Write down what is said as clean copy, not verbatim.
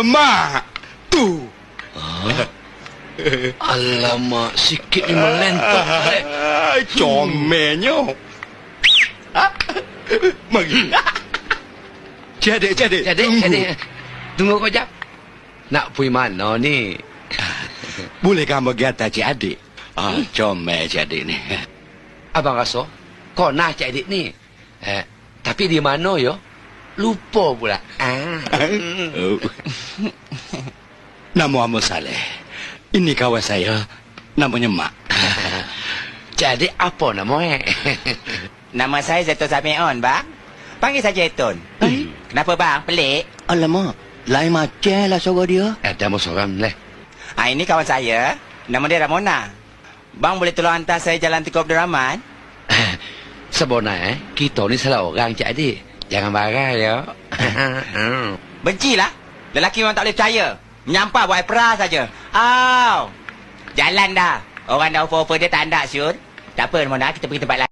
Mak, tu. Alamak, sikit ni melentok. Comelnya. Mari. Cik adik. Tunggu kejap. Nak pergi mana ni? Boleh kamu pergi atas cik adik? Comel cik adik ni. Abang rasa, kau nak cik adik ni. Tapi di mana yo? Lupa pula. Nama Ahmad Saleh. Ini kawan saya. Namanya Mak. Jadi apa nama Nama saya Zaitun Samion, bang. Panggil saja Zaitun. Kenapa, bang? Pelik? Alamak, lain macam lah suara dia. Ada seorang leh. Ini kawan saya. Nama dia Ramona. Bang boleh tolong hantar saya Jalan Tengku Abdul Rahman? Sebenarnya, kita ni salah orang cik adik. Jangan marah ya. Bencilah. Lelaki memang tak boleh percaya. Menyampah buat perah saja. Jalan dah. Orang dah offer dia tak nak, Syul. Tak apa, Ramona. Kita pergi tempat lain.